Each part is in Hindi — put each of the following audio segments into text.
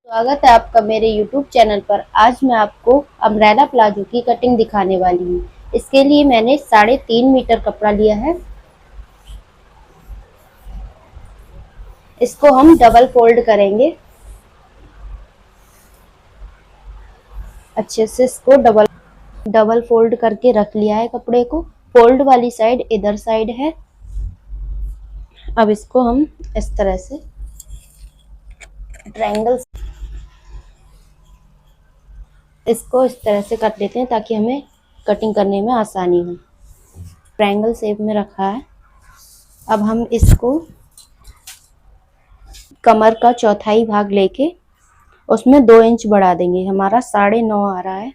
स्वागत है आपका मेरे YouTube चैनल पर। आज मैं आपको अम्ब्रेला प्लाजो की कटिंग दिखाने वाली हूँ। इसके लिए मैंने 3.5 मीटर कपड़ा लिया है। इसको हम डबल फोल्ड करेंगे। अच्छे से इसको डबल फोल्ड करके रख लिया है कपड़े को। फोल्ड वाली साइड इधर साइड है। अब इसको हम इस तरह से ट्रायंगल इसको इस तरह से काट लेते हैं ताकि हमें कटिंग करने में आसानी हो। ट्रायंगल शेप में रखा है। अब हम इसको कमर का चौथाई भाग लेके उसमें 2 इंच बढ़ा देंगे। हमारा 9.5 आ रहा है।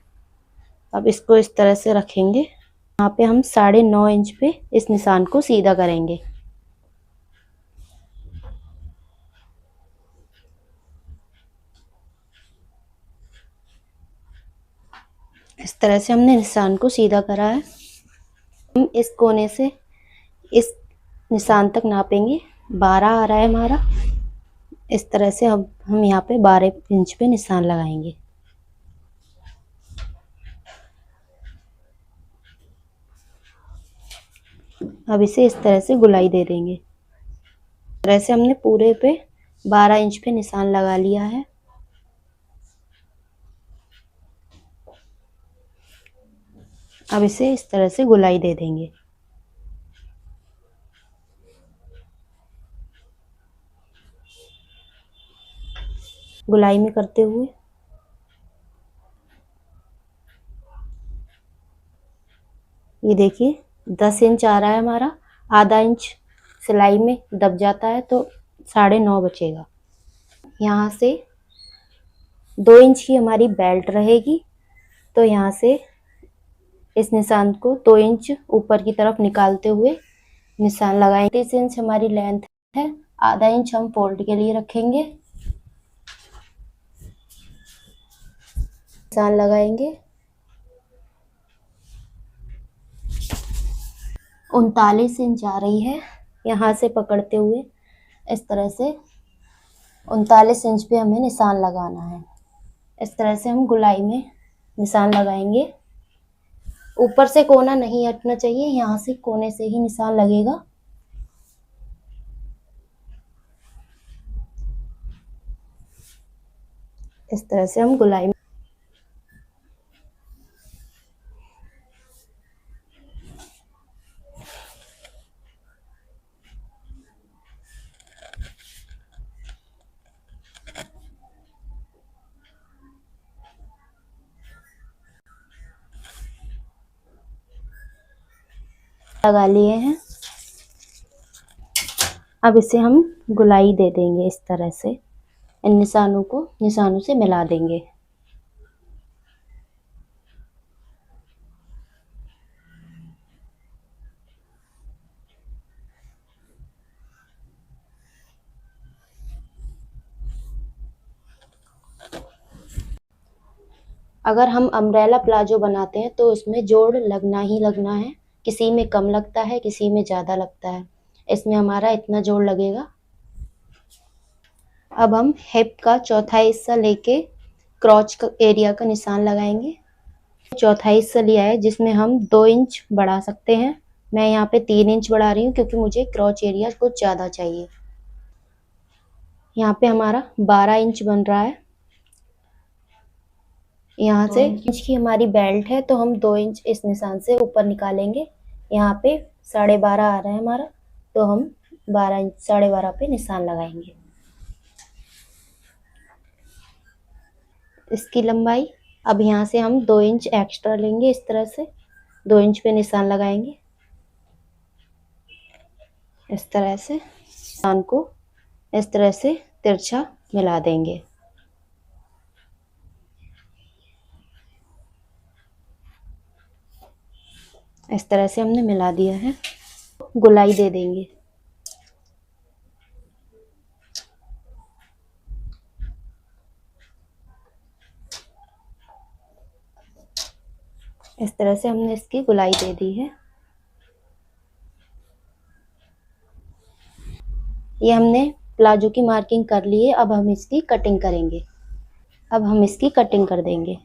अब इसको इस तरह से रखेंगे। यहाँ पे हम 9.5 इंच पे इस निशान को सीधा करेंगे। इस तरह से हमने निशान को सीधा करा है। हम इस कोने से इस निशान तक नापेंगे। 12 आ रहा है हमारा। इस तरह से अब हम यहाँ पे 12 इंच पे निशान लगाएंगे। अब इसे इस तरह से गुलाई दे देंगे। इस तरह से हमने पूरे पे 12 इंच पे निशान लगा लिया है। अब इसे इस तरह से गुलाई दे देंगे। गुलाई में करते हुए ये देखिए 10 इंच आ रहा है हमारा। आधा इंच सिलाई में दब जाता है तो 9.5 बचेगा। यहाँ से 2 इंच की हमारी बेल्ट रहेगी, तो यहाँ से इस निशान को 2 इंच ऊपर की तरफ निकालते हुए निशान लगाएंगे। 30 इंच हमारी लेंथ है। आधा इंच हम फोल्ड के लिए रखेंगे। निशान लगाएंगे। 39 इंच आ रही है। यहाँ से पकड़ते हुए इस तरह से 39 इंच पे हमें निशान लगाना है। इस तरह से हम गुलाई में निशान लगाएंगे। ऊपर से कोना नहीं हटना चाहिए, यहाँ से कोने से ही निशान लगेगा। इस तरह से हम गुलाई में लगा लिए हैं। अब इसे हम गुलाई दे देंगे। इस तरह से इन निशानों से मिला देंगे। अगर हम अम्ब्रेला प्लाजो बनाते हैं तो उसमें जोड़ लगना ही लगना है। किसी में कम लगता है, किसी में ज़्यादा लगता है। इसमें हमारा इतना जोड़ लगेगा। अब हम हिप का चौथा हिस्सा लेके क्रॉच का एरिया का निशान लगाएंगे। चौथा हिस्सा लिया है जिसमें हम 2 इंच बढ़ा सकते हैं। मैं यहाँ पे 3 इंच बढ़ा रही हूँ क्योंकि मुझे क्रॉच एरिया कुछ ज़्यादा चाहिए। यहाँ पे हमारा 12 इंच बन रहा है। यहाँ से इंच की हमारी बेल्ट है तो हम 2 इंच इस निशान से ऊपर निकालेंगे। यहाँ पे 12.5 आ रहा है हमारा, तो हम 12 इंच 12.5 पे निशान लगाएंगे। इसकी लंबाई अब यहाँ से हम 2 इंच एक्स्ट्रा लेंगे। इस तरह से 2 इंच पे निशान लगाएंगे। इस तरह से निशान को इस तरह से तिरछा मिला देंगे। इस तरह से हमने मिला दिया है। गुलाई दे देंगे। इस तरह से हमने इसकी गुलाई दे दी है। ये हमने प्लाजो की मार्किंग कर ली है। अब हम इसकी कटिंग करेंगे। अब हम इसकी कटिंग कर देंगे।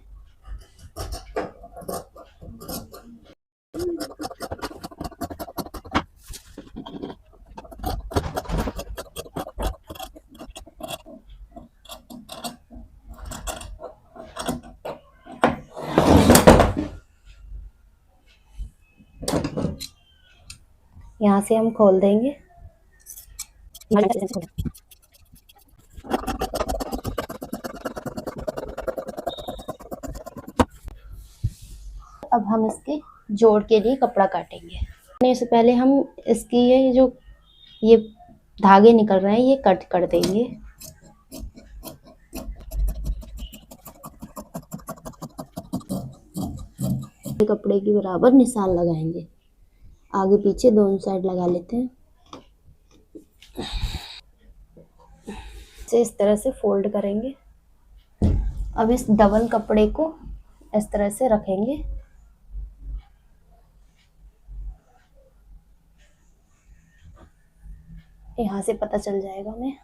यहाँ से हम खोल देंगे। अब हम इसके जोड़ के लिए कपड़ा काटेंगे। इससे पहले हम इसकी ये धागे निकल रहे हैं ये कट कर देंगे। कपड़े की बराबर निशान लगाएंगे, आगे पीछे दोनों साइड लगा लेते हैं। इस तरह से फोल्ड करेंगे। अब इस डबल कपड़े को इस तरह से रखेंगे। यहाँ से पता चल जाएगा हमें।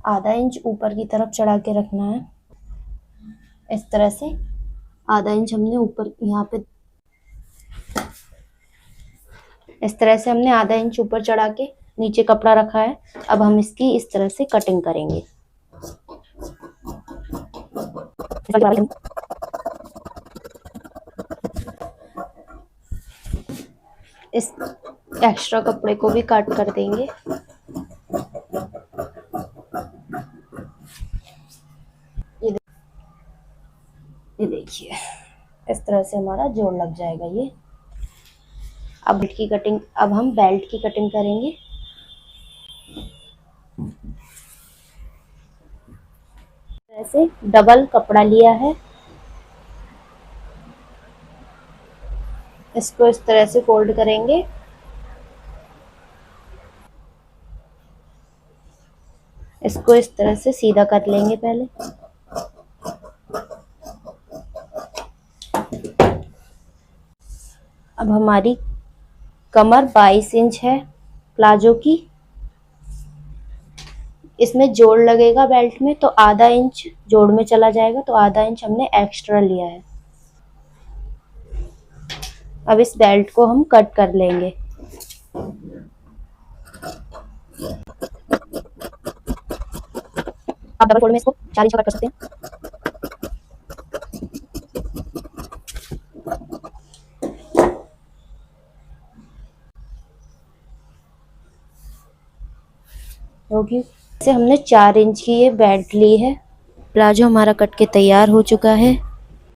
आधा इंच ऊपर की तरफ चढ़ा के रखना है। इस तरह से आधा इंच हमने ऊपर यहाँ पे इस तरह से हमने आधा इंच ऊपर चढ़ा के नीचे कपड़ा रखा है। अब हम इसकी इस तरह से कटिंग करेंगे। इस एक्स्ट्रा कपड़े को भी काट कर देंगे। ये देखिए इस तरह से हमारा जोड़ लग जाएगा ये। अब हम बेल्ट की कटिंग करेंगे। ऐसे डबल कपड़ा लिया है, इसको इस तरह से फोल्ड करेंगे। इसको इस तरह से सीधा कर लेंगे पहले। अब हमारी कमर 22 इंच है प्लाजो की। इसमें जोड़ लगेगा बेल्ट में, तो आधा इंच जोड़ में चला जाएगा, तो आधा इंच हमने एक्स्ट्रा लिया है। अब इस बेल्ट को हम कट कर लेंगे। आप डबल फोल्ड में इसको 4 इंच कट कर सकते हैं। क्योंकि इसे हमने 4 इंच की ये बेल्ट ली है। प्लाजो हमारा कट के तैयार हो चुका है।